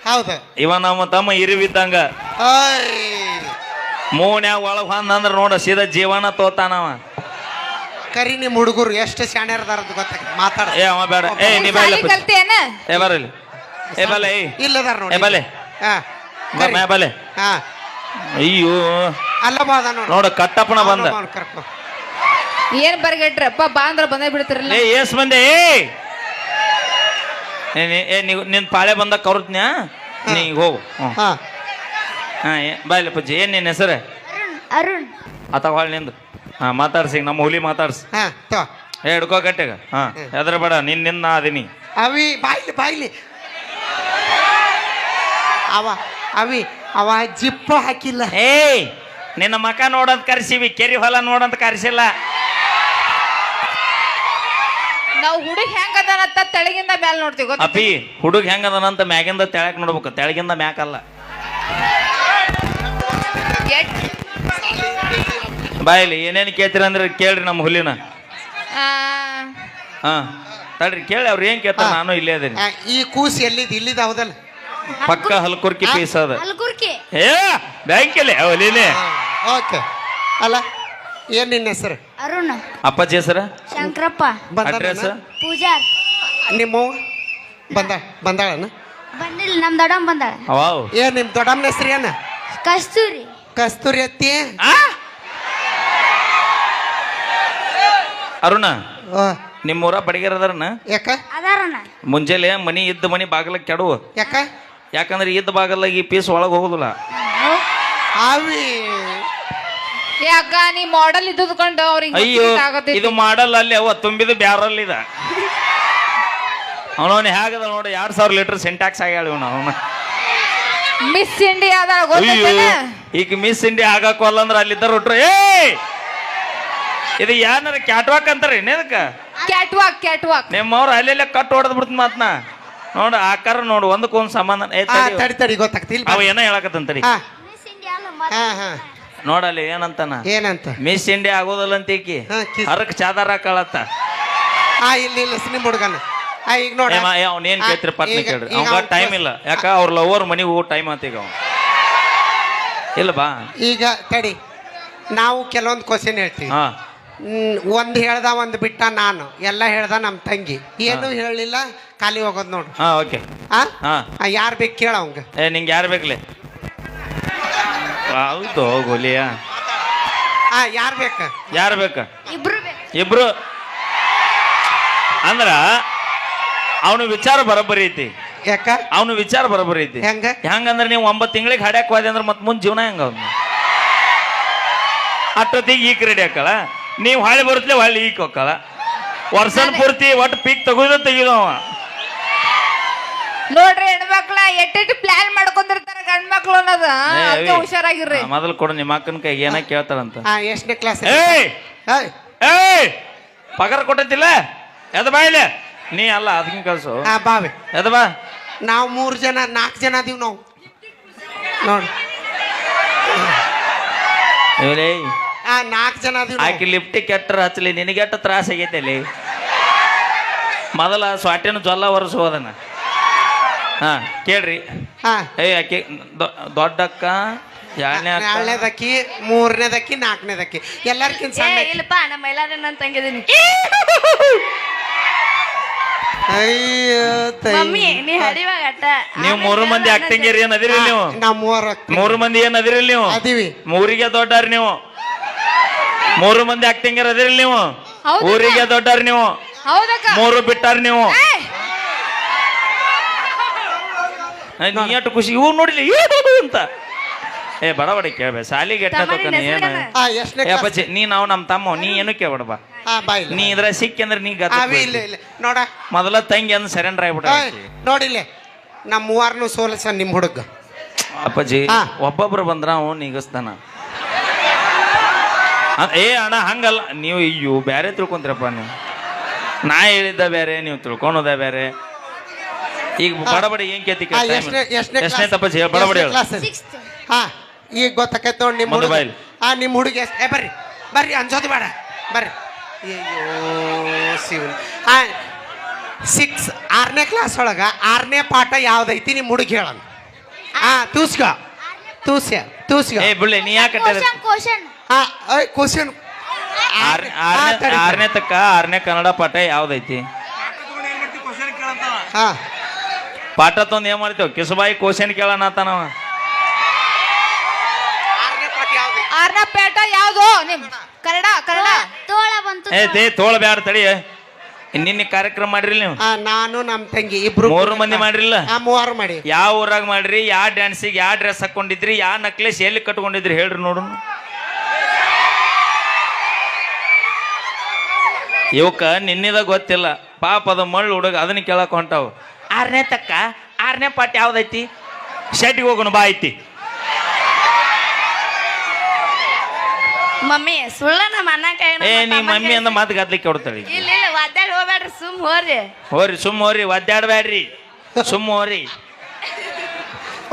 ಹೌದು. ಇವ ನಮ್ಮ ತಮ್ಮ ಇರಿವಿದ್ದಂಗ. ಮೂನ್ಯಾಗ ಒಳಗ್ ಅಂದ್ರ ನೋಡ ಸೀದಾ ಜೀವನ ತೋತಾನವ. ಕರಿ ನಿಮ್ ಹುಡುಗರು ಎಷ್ಟು ಶಾಣ್ಯರದಾರ ಗೊತ್ತ ಮಾತಾಡ. ಅವ ಬೇಡ, ನೀ ಬರಲಿ. ಕಲ್ತೇನ? ಬರಲಿ ಏ ಬಲೆ ಇಲ್ಲದಾರ ಏ ನೋಡಿ ಬಲೆ ಹಾ ಮ್ಯಾ ಬಲೆ ಹಾ ಅಯ್ಯೋ ಅಲ್ಲ ಬಾದ ನೋಡಿ ನೋಡ ಕಟ್ಟಪ್ಪನ ಬಂದ ಕರ್ಕೊ ಏನ್ ಬರ್ಗೆಟ್ರಪ್ಪ ಬಾ ಅಂದ್ರ ಬಂದೇ ಬಿಡ್ತಿರಲ್ಲ ಏ ಎಸ್ ಬಂದೆ ಏ ನೀವು ನಿನ್ ಪಾಳೆ ಬಂದ ಕೌರ್ತ್ನ್ಯಾ ನೀ ಹೋಗು ಹಾ ಬಾಯ್ಲೆ ಪಜ್ಜಿ ಏನ್ ನಿನ್ನ ಹೆಸರು ಅರುಣ್ ಆತ ಹೊಳ್ ನಿಂದು ಹಾ ಮಾತಾಡ್ಸಿ ನಮ್ಮ ಹುಲಿ ಮಾತಾಡ್ಸಿ ಹಾ ತೋ ಹಿಡ್ಕೋ ಗಟ್ಟಿಗ ಹಾ ಹೆದ್ರ ಬೇಡ ನಿನ್ನ ಅದೀನಿ ಅವಿ ಬಾಯ್ಲಿ ಅವಿ ಅವ ಜಿಪ್ಪು ಹಾಕಿಲ್ಲ ಏಯ್ ನಿನ್ನ ಮಕ ನೋಡಂತ ಕರ್ಸಿವಿ ಕೆರಿ ಹೊಲ ನೋಡಂತ ಕರ್ಸಿಲ್ಲ ನಾವ್ ಹುಡುಗ ಹೆಂಗದನಂತ ತೆಳಗಿಂದ ಮ್ಯಾಲ ನೋಡ್ತೀವಿ ಗೊತ್ತಾ ಅಪಿ ಹುಡುಗ ಹೆಂಗದನಂತ ಮ್ಯಾಗಿಂದ ತೆಳಕ್ ನೋಡ್ಬೇಕು ತೆಳಗಿಂದ ಮ್ಯಾಕಲ್ಲ ಬಾಯ್ಲಿ ಏನೇನು ಕೇಳ್ತೀರ ಅಂದ್ರೆ ಕೇಳ್ರಿ ನಮ್ಮ ಹುಲಿನ ಹಾ ತಡ್ರಿ ಕೇಳಿ ಅವ್ರು ಏನ್ ಕೇಳ್ತಾರ ನಾನು ಇಲ್ಲೇ ಅದೇನಿ ಈ ಕೂಸ್ ಇಲ್ಲಿದ ಹೌದಲ್ಲ ಪಕ್ಕ ಹಲ್ಕುರ್ಕಿ ಪೀಸ್ ಅದ ಹಲ್ಗುರ್ಕಿ ಏ ಬ್ಯಾಂಕಲ್ಲಿ ಹುಲಿನೇ ಓಕೆ ಅಲ್ಲ ಏನ್ ನಿನ್ನ ಹೆಸರು ಅರುಣ್ ಅಪ್ಪಾಜಿ ಹೆಸರ ಶಂಕರಪ್ಪ ಅಡ್ರೆಸ್ ಪೂಜಾರ್ ನಿಮ್ಮ ಬಂದಾಳನ ಬಂದಿಲ್ಲ ನಮ್ ದೊಡ್ಡಮ್ಮ ಬಂದಾಳ ವಾವ್ ಏನ್ ನಿಮ್ ದೊಡ್ಡಮ್ಮನ ಹೆಸರು ಏನ ಕಸ್ತೂರಿ ಕಸ್ತೂರಿ ಅತ್ತಿ ಅರುಣ ಆ, ನಿಮ್ಮೂರ ಬಡಿಗೆರ ಅದಾರನ ಯಾಕ ಅದಾರಣ್ಣ ಮುಂಜಾನೆ ಮನಿ ಇದ್ದ ಮನಿ ಬಾಗಲ ಕೆಡುವ ಯಾಕ ಯಾಕಂದ್ರೆ ಇದ್ದ ಬಾಗಲ ಈ ಪೀಸ್ ಒಳಗೆ ಹೋಗುದಿಲ್ಲ ಅವಿ ಯಾಕ ನೀ ಮಾಡೆಲ್ ಇದ್ದುಕೊಂಡು ಅವ್ರಿಗೆ ಅಯ್ಯೋ ಇದು ಮಾಡಲ್ಲ ಅಲ್ಲಿ ಅವ ತುಂಬಿದ ಬ್ಯಾರಲ್ ಇದ ಅವನವನ್ ಹೇಗದ ನೋಡಿ 2000 ಲೀಟರ್ ಸಿಂಟ್ಯಾಕ್ಸ್ ಆಗ್ಯಾಳ ಇವನು ಅವನ ಮಿಸ್ ಇಂಡಿಯಾ ಅದ ಅಯ್ಯೋ ಗೊತ್ತೇನ ಈಗ ಮಿಸ್ ಇಂಡಿಯಾ ಆಗಾಕೋಲ್ಲ ಅಂದ್ರೆ ಅಲ್ಲಿದ್ದ ಹೊಟ್ರು ಏ ಇದು ಯಾರ ಕ್ಯಾಟ್ವಾಕ್ ಅಂತಾರ ಏನದಕ್ಕ ಕ್ಯಾಟ್ವಾಕ್ ನಿಮ್ಮವ್ರು ಅಲ್ಲೆಲ್ಲ ಕಟ್ ಹೊಡೆದ್ ಬಿಡ್ತ ಮಾತ್ನ ನೋಡ ಆಕಾರ ನೋಡು ಒಂದಕ್ಕೊಂದ್ ಸಮಾಧಾನ ಏ ತಡಿ ಗೊತ್ತಾಗ್ತಿಲ್ಲ ಅವ ಏನೋ ಹೇಳಕತ್ತಂತರಿ ಹಾ ಮಿಸ್ ಇಂಡಿಯಾ ಅಲ್ಲ ಹಾ ಹಾ ನೋಡಲ್ಲಿ ಏನಂತಾನ ಏನಂತ ಮಿಸ್ ಇಂಡಿಯಾ ಆಗೋದಲ್ಲ ಅಂತ ಈಕಿ ಹಾ, ಕಿಸ್. ಹರಕ್ ಚಾದಾರ ಹಾಕಳತ್ತ ಇಲ್ಲ ನಿಮ್ಮ ಹುಡುಗನ ಈಗ ನೋಡ ಅವ್ನ ಏನ್ ಕೇಳ್ತಿರಿ ಪಟ್ನ ಈಗ- ಕೇಳ್ರಿ ಈಗ ಅವಾಗ ಅವ್ನ್ ಟೈಮ್ ಇಲ್ಲ ಯಾಕ ಅವ್ರ ಲವರ್ ಮನಿಗೆ ಹೋಗೋ ಟೈಮ್ ಆತ ಈಗ ಅವ ಇಲ್ಲ ಬಾ ಈಗ ತಡಿ ನಾವು ಕೆಲವೊಂದು ಕ್ವಶನ್ ಹೇಳ್ತೀವಿ ಹಾ ಒಂದು ಹೇಳ್ದ ಒಂದು ಬಿಟ್ಟ ನಾನು ಎಲ್ಲ ಹೇಳ್ದ ನಮ್ಮ ತಂಗಿ ಏನು ಹೇಳಲಿಲ್ಲ ಖಾಲಿ ಹೋಗೋದು ನೋಡು ಹಾ ಓಕೆ ಆ ಹಾ ಯಾರು ಬೇಕು ಕೇಳ ಅವಂಗ ಏ ನಿಂಗೆ ಯಾರು ಬೇಕಲೆ ಹೌದು ಗೋಲಿಯ ಯಾರು ಬೇಕ ಯಾರು ಬೇಕ ಇಬ್ರು ಬೇಕು ಇಬ್ರು ಅಂದ್ರ ಅವನು ವಿಚಾರ ಬರೋಬ್ಬರಿ ಐತಿ ಯಾಕ ಅವನು ವಿಚಾರ ಬರೋಬ್ಬರಿ ಐತಿ ಹೆಂಗ ಹೆಂಗಂದ್ರೆ ನೀವು 9 ತಿಂಗಳಿಗೆ ಹಾಡ್ಯಾಕ ಹೋದೆ ಅಂದ್ರೆ ಮತ್ತೆ ಮುಂದೆ ಜೀವನ ಹೆಂಗ ಅವ್ನು ಅಷ್ಟೊತ್ತಿಗೆ ಈಕ್ ರೆಡಿ ಹಾಕಳ ನೀವು ಹೊಳ್ಳಿ ಬರುತ್ತಲೇ ಹೊಳ್ಳಿ ಈಕ್ ಹೋಗಲ್ಲ ವರ್ಷನ ಪೂರ್ತಿ ಒಟ್ಟು ಪೀಕ್ ತೆಗಿದವ ನೋಡ್ರಿ ಹೆಣ್ಮಕ್ಳ ಎಟ್ಟೆಟ್ಟು ಪ್ಲಾನ್ ಮಾಡ್ಕೊಂಡಿರ್ತಾರ ಗಂಡ್ ಮಕ್ಳು ಅನ್ನೋದು ಅದಕ್ಕೆ ಹುಷಾರಾಗಿರ್ರಿ ಮೊದಲು ಕೊಡು ನಿಮ್ಮ ಅಕ್ಕನ ಕೈಗೆ ಏನ ಕೇಳ್ತಾರಂತ ಎಷ್ಟನೇ ಕ್ಲಾಸ್ ಏಯ್ ಏಯ್ ಪಗಾರ ಕೊಟ್ಟೈತಿಲ್ಲ ಎದ ಬಾಯಿಲೆ ನೀ ಅಲ್ಲ ಅದಕ್ಕಿನ ಕಳ್ಸು ಬಾವಿ ಎದ ಬಾ ನಾವು 4 ಜನ ಅದೀವಿ ನಾವು ನೋಡಿ ಇವಲೇ 4 ಜನ ಅದೀವಿ ಆಕಿ ಲಿಫ್ಟಿ ಕೆಟ್ಟರ ಹಚ್ಚಲಿ ನಿನಗೆಟ್ಟ ತ್ರಾಸ ಆಗೈತೆ ಅಲ್ಲಿ ಮೊದಲ ಸ್ವಾಟಿನ ಜೊಲ್ಲ ವರ್ಷ ಹೋದನ ಹಾ ಕೇಳ್ರಿ ಹಾ ಏಯ್ ಆಕಿ ದೊಡ್ಡಕ್ಕ ಎರಡನೇದಕ್ಕಿ 3ನೇದಕ್ಕಿ 4ನೇದಕ್ಕಿ ಎಲ್ಲರಿಗಿಂತ ಸಣ್ಣ ಇಲ್ಲಪ್ಪ ನಮ್ಮ ಎಲ್ಲಾರ ನನ್ನ ತಂಗಿದೀನಿ ಅಯ್ಯೋ ಮಮ್ಮಿ ನೀ ಹಡಿವಾಗ ಅಟ್ಟ ನೀವು 3 ಮಂದಿ ಆಕ್ಟಿಂಗೇರಿ ಏನ್ ಅದಿರಿ ನೀವು ನಾವು 3 ಮಂದಿ ಏನ್ ಅದಿರಿ ನೀವು ಅದೀವಿ ಊರಿಗೆ ದೊಡ್ಡಾರಿ ನೀವು 3 ಮಂದಿ ಆಕ್ಟಿಂಗರ್ ಅದಿರಿ ನೀವು ಹೌದಕ್ಕ. ಊರಿಗೆ ದೊಡ್ಡಾರಿ ನೀವು ಹೌದಕ್ಕ 3 ಬಿಟ್ಟಾರ ನೀವು ನೀ ಎಷ್ಟು ಖುಷಿ ಇವ್ ನೋಡಿಲಿ ಅಂತ ಏ ಬಡಬಡಿ ಕೇಳ್ಬೇ ಸಾಲಿಗೆ ಎಟ್ಟ ನೀ ಏನು ಎಷ್ಟನೇ ಏ ಅಪ್ಪಾಜಿ ನೀ ನಾವು ನಮ್ಮ ತಮ್ಮ ನೀ ಏನು ಕೇಳ್ಬೇಡ ಬಾ ಬಾಯ್ ನೀ ಇದ್ರ ಸಿಕ್ಕಿ ಅಂದ್ರೆ ನೀ ಅವಿ ಇಲ್ಲ ಇಲ್ಲ ನೋಡ ಮೊದಲ ತಂಗಿ ಅಂದ್ ಸರೆಂಡರ್ ಆಗ್ಬಿಟ್ಟ ನೋಡಿಲ್ಲ ನಮ್ಮ 3 ಸೋಲಸ ನಿಮ್ಮ ಹುಡುಗ ಅಪ್ಪಾಜಿ ಹಾ. ಒಬ್ಬೊಬ್ರು ಬಂದ್ರ ಅವ ನಿಗಸ್ತಾನ ಏ ಅಣ್ಣ ಹಂಗಲ್ಲ ನೀವು ಅಯ್ಯೋ ಬ್ಯಾರೆ ತಿಳ್ಕೊಂತೀರಪ್ಪ ನೀವು ನಾ ಹೇಳಿದ್ದ ಬೇರೆ ನೀವು ತಿಳ್ಕೊಳೋದ ಬೇರೆ ಈಗ ಬಡಬಡಿ ಏನ್ ಕೇತಿ ಎಷ್ಟನೇ ತಪ್ಪಾಜಿ ಹೇಳ ಬಡಬಡಿ ಹೇಳ ಸಿಕ್ಸ್ತ್ ಹಾ ಈಗ ಗೊತ್ತಾಕೈತೆ ನೋಡಿ ನಿಮ್ಮ ಮುಂದೆ ಹುಡುಗ ಬಾಯ್ಲಿ. ನಿಮ್ಮ ಹುಡುಗ ಬರ್ರಿ ಅನ್ಸೋದು ಬೇಡ ಬರ್ರಿ ಅಯ್ಯೋ ಶಿವನ್ 6ನೇ ಕ್ಲಾಸ್ ಒಳಗ 6ನೇ ಪಾಠ ಯಾವ್ದೈತಿ ನಿಮ್ಮ ಹುಡುಗ ಹೇಳೋಣ ತೂಸ್ಗ ಏ ಬಿಡ್ಲಿ ನೀ ಯಾಕೆ ಕ್ವಶನ್ ಕ್ವಶನ್ 6ನೇ ತಕ್ಕ 6ನೇ ಕನ್ನಡ ಪಾಠ ಯಾವ್ದೈತಿ ಹಾ ಪಾಠ ತಂದು ಏನ್ ಮಾಡ್ತೇವ್ ಕಿಸಬಾಯಿ ಕ್ವಶನ್ ಕೇಳೋಣ ಆತನವ. ಆರ್ನ ಪೇಟ ಯಾವ್ದು ನಿಮ್ ಕನ್ನಡ ಕನ್ನಡ ತೋಳ ಬಂತು ತೋಳ ಬ್ಯಾಡ ತಡಿ. ನಿನ್ನೆ ಕಾರ್ಯಕ್ರಮ ಮಾಡ್ರಿ ನೀವು? ನಾನು ನಮ್ಮ ತಂಗಿ ಇಬ್ರು 3 ಮಂದಿ ಮಾಡ್ರಿಲ್ಲ? 3 ಮಾಡಿ. ಯಾವ ಊರಾಗ ಮಾಡ್ರಿ? ಯಾವ ಡ್ಯಾನ್ಸಿಗೆ ಯಾವ ಡ್ರೆಸ್ ಹಾಕೊಂಡಿದ್ರಿ? ಯಾವ ನಕ್ಲೇಸ್ ಎಲ್ಲಿ ಕಟ್ಕೊಂಡಿದ್ರಿ ಹೇಳ್ರಿ ನೋಡು. ಇವಕ್ಕ ನಿನ್ನೆದಾಗ ಗೊತ್ತಿಲ್ಲ ಪಾಪ ಅದ ಮಳ್ಳು ಹುಡುಗ ಅದನ್ನ ಕೇಳಕ್ ಹೊಂಟಾವ. 6ನೇ ತಕ್ಕ 6ನೇ ಪಾಠ ಯಾವ್ದೈತಿ? ಶೆಟ್ಟಿಗೆ ಹೋಗೋಣ ಬಾ ಐತಿ. ಮಮ್ಮಿ ಸುಳ್ಳ ನಮ್ಮ ಅಣ್ಣ ಕೈ ನೀ ಮಮ್ಮಿ ಅಂದ ಮಾತು ಗದ್ಲಿಕ್ಕೆ ಹೊಡ್ತಾಳೆ. ಇಲ್ಲ ಇಲ್ಲ ಒದ್ದಾಡಿ ಹೋಗ್ಬೇಡ್ರಿ ಸುಮ್ ಹೋರಿ ಸುಮ್ ಹೋರಿ ಒದ್ದಾಡ್ಬ್ಯಾಡ್ರಿ ಸುಮ್ ಹೋರಿ.